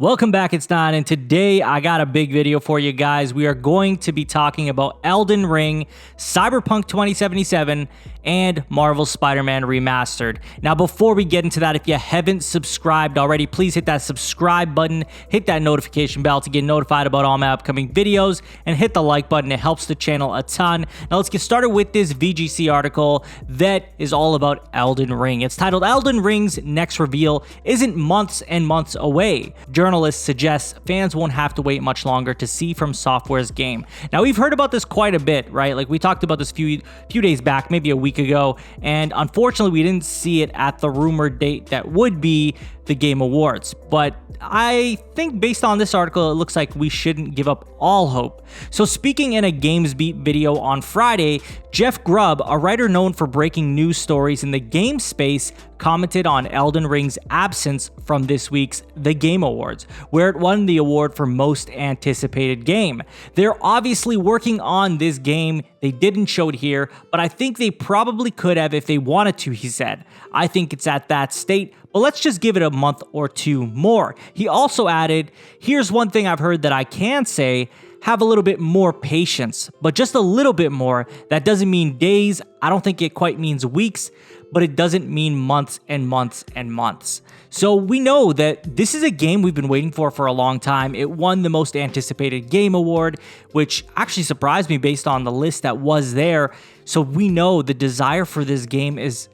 Welcome back, it's Don, and today I got a big video for you guys. We are going to be talking about Elden Ring, CyberPunk 2077, and Marvel's Spider-Man Remastered. Now, before we get into that, if you haven't subscribed already, please hit that subscribe button, hit that notification bell to get notified about all my upcoming videos, and hit the like button. It helps the channel a ton. Now, let's get started with this VGC article that is all about Elden Ring. It's titled, Elden Ring's next reveal isn't months and months away. Journalists suggest fans won't have to wait much longer to see from Software's game. Now, we've heard about this quite a bit, right? Like, we talked about this few days back, maybe a week ago, and unfortunately we didn't see it at the rumored date that would be the Game Awards. But I think based on this article, it looks like we shouldn't give up all hope. So speaking in a GamesBeat video on Friday, Jeff Grubb, a writer known for breaking news stories in the game space, commented on Elden Ring's absence from this week's The Game Awards, where it won the award for most anticipated game. They're obviously working on this game. They didn't show it here, but I think they probably could have if they wanted to, he said. I think it's at that state, but let's just give it a month or two more. He also added, here's one thing I've heard that I can say, have a little bit more patience, but just a little bit more. That doesn't mean days. I don't think it quite means weeks, but it doesn't mean months and months and months. So we know that this is a game we've been waiting for a long time. It won the most anticipated game award, which actually surprised me based on the list that was there. So we know the desire for this game is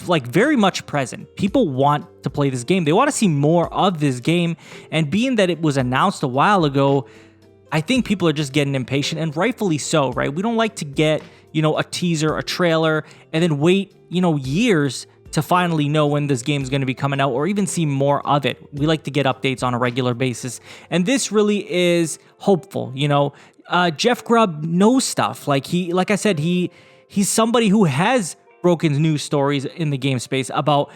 like very much present. People want to play this game. They want to see more of this game. And being that it was announced a while ago, I think people are just getting impatient, and rightfully so, right? We don't like to get, a teaser, a trailer, and then wait, years to finally know when this game is going to be coming out or even see more of it. We like to get updates on a regular basis. And this really is hopeful, Jeff Grubb knows stuff. Like I said, he's somebody who has broken news stories in the game space about,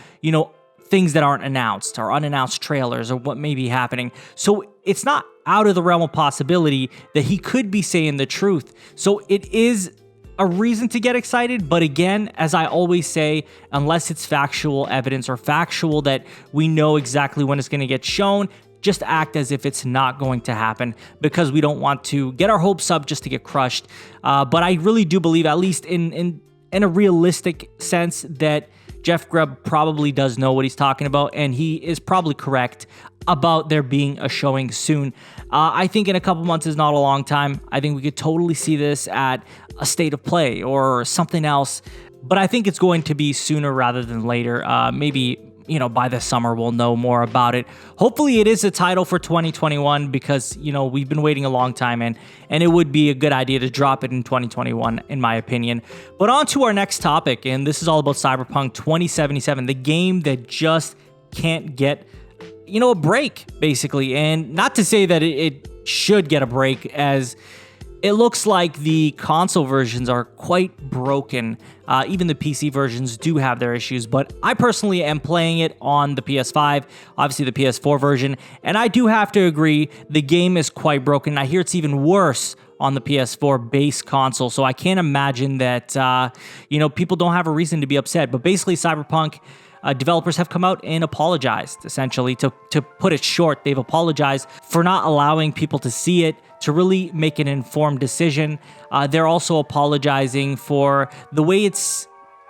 things that aren't announced or unannounced trailers or what may be happening. So it's not out of the realm of possibility that he could be saying the truth. So it is a reason to get excited. But again, as I always say, unless it's factual evidence or factual that we know exactly when it's going to get shown, just act as if it's not going to happen, because we don't want to get our hopes up just to get crushed. But I really do believe, at least in a realistic sense, that Jeff Grubb probably does know what he's talking about, and he is probably correct about there being a showing soon. I think in a couple months is not a long time. I think we could totally see this at a State of Play or something else, but I think it's going to be sooner rather than later. Maybe by the summer we'll know more about it. Hopefully it is a title for 2021, because we've been waiting a long time, and it would be a good idea to drop it in 2021 in my opinion. But on to our next topic, and this is all about CyberPunk 2077, the game that just can't get a break, basically. And not to say that it should get a break, as it looks like the console versions are quite broken. Even the PC versions do have their issues, but I personally am playing it on the PS5, obviously the PS4 version, and I do have to agree, the game is quite broken. I hear it's even worse on the PS4 base console, so I can't imagine that, people don't have a reason to be upset. But basically, CyberPunk developers have come out and apologized, essentially. To put it short, they've apologized for not allowing people to see it, to really make an informed decision. They're also apologizing for the way it's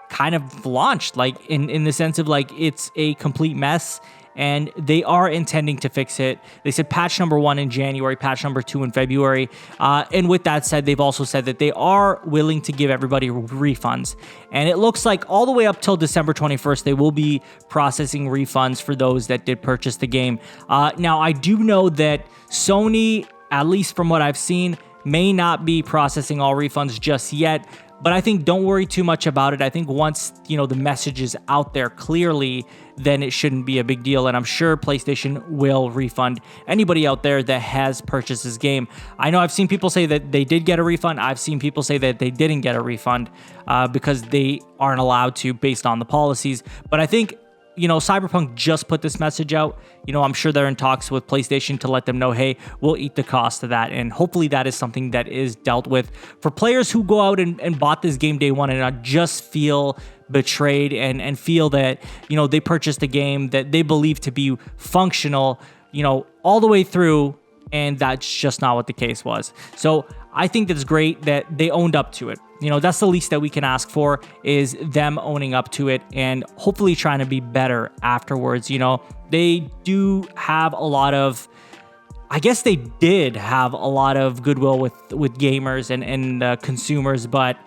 kind of launched, like in the sense of like it's a complete mess, and they are intending to fix it. They said patch number 1 in January, patch number 2 in February. And with that said, they've also said that they are willing to give everybody refunds. And it looks like all the way up till December 21st, they will be processing refunds for those that did purchase the game. Now, I do know that Sony, at least from what I've seen, may not be processing all refunds just yet. But I think don't worry too much about it. I think once, the message is out there clearly, then it shouldn't be a big deal. And I'm sure PlayStation will refund anybody out there that has purchased this game. I know I've seen people say that they did get a refund. I've seen people say that they didn't get a refund because they aren't allowed to based on the policies. But I think CyberPunk just put this message out. I'm sure they're in talks with PlayStation to let them know, hey, we'll eat the cost of that. And hopefully that is something that is dealt with. For players who go out and bought this game day one and not just feel betrayed and feel that, they purchased a game that they believe to be functional, all the way through, and that's just not what the case was. So I think that's great that they owned up to it. That's the least that we can ask for, is them owning up to it and hopefully trying to be better afterwards. They do have a lot of, I guess they did have a lot of goodwill with gamers and consumers, but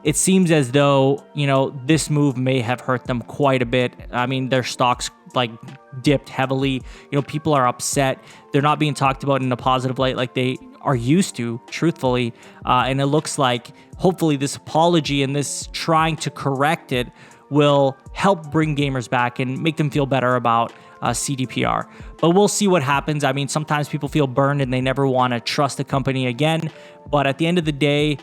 it seems as though, this move may have hurt them quite a bit. I mean, their stocks dipped heavily. People are upset. They're not being talked about in a positive light like they are used to, truthfully. And it looks like hopefully this apology and this trying to correct it will help bring gamers back and make them feel better about CDPR. But we'll see what happens. I mean, sometimes people feel burned and they never want to trust the company again. But at the end of the day,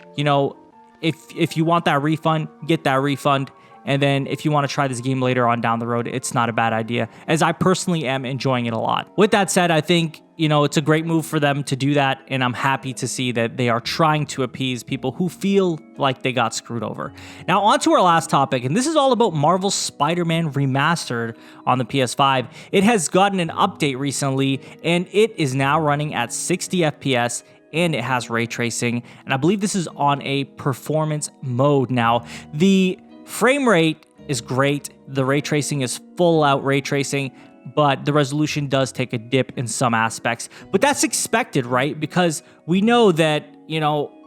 if you want that refund, get that refund. And then if you want to try this game later on down the road, it's not a bad idea, as I personally am enjoying it a lot. With that said, I think, it's a great move for them to do that. And I'm happy to see that they are trying to appease people who feel like they got screwed over. Now, on to our last topic, and this is all about Marvel's Spider-Man Remastered on the PS5. It has gotten an update recently, and it is now running at 60 FPS, and it has ray tracing. And I believe this is on a performance mode. Now, the frame rate is great. The ray tracing is full out ray tracing, but the resolution does take a dip in some aspects. But that's expected, right? Because we know that,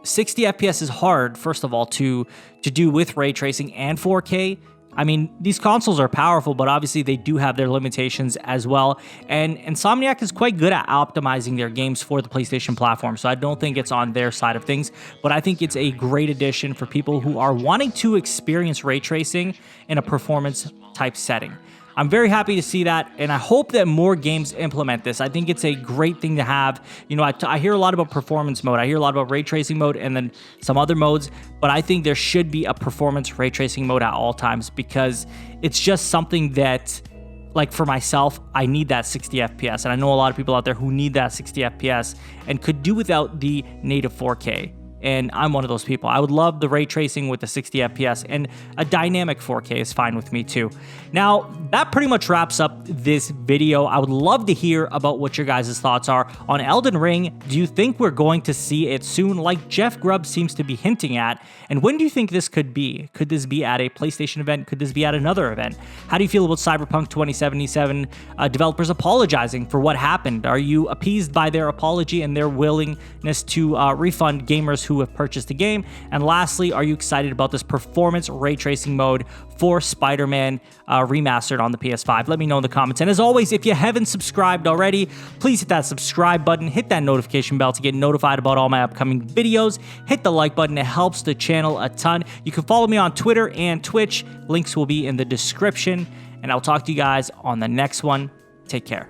60 FPS is hard, first of all, to do with ray tracing and 4K. I mean, these consoles are powerful, but obviously they do have their limitations as well. And Insomniac is quite good at optimizing their games for the PlayStation platform, so I don't think it's on their side of things. But I think it's a great addition for people who are wanting to experience ray tracing in a performance-type setting. I'm very happy to see that, and I hope that more games implement this. I think it's a great thing to have. I hear a lot about performance mode. I hear a lot about ray tracing mode and then some other modes, but I think there should be a performance ray tracing mode at all times, because it's just something that, for myself, I need that 60 FPS, and I know a lot of people out there who need that 60 FPS and could do without the native 4K. And I'm one of those people. I would love the ray tracing with the 60 FPS, and a dynamic 4K is fine with me too. Now, that pretty much wraps up this video. I would love to hear about what your guys' thoughts are on Elden Ring. Do you think we're going to see it soon, like Jeff Grubb seems to be hinting at? And when do you think this could be? Could this be at a PlayStation event? Could this be at another event? How do you feel about CyberPunk 2077 developers apologizing for what happened? Are you appeased by their apology and their willingness to refund gamers who have purchased the game? And lastly, are you excited about this performance ray tracing mode for Spider-Man Remastered on the PS5? Let me know in the comments. And as always, if you haven't subscribed already, please hit that subscribe button, hit that notification bell to get notified about all my upcoming videos. Hit the like button, it helps the channel a ton. You can follow me on Twitter and Twitch. Links will be in the description, and I'll talk to you guys on the next one. Take care.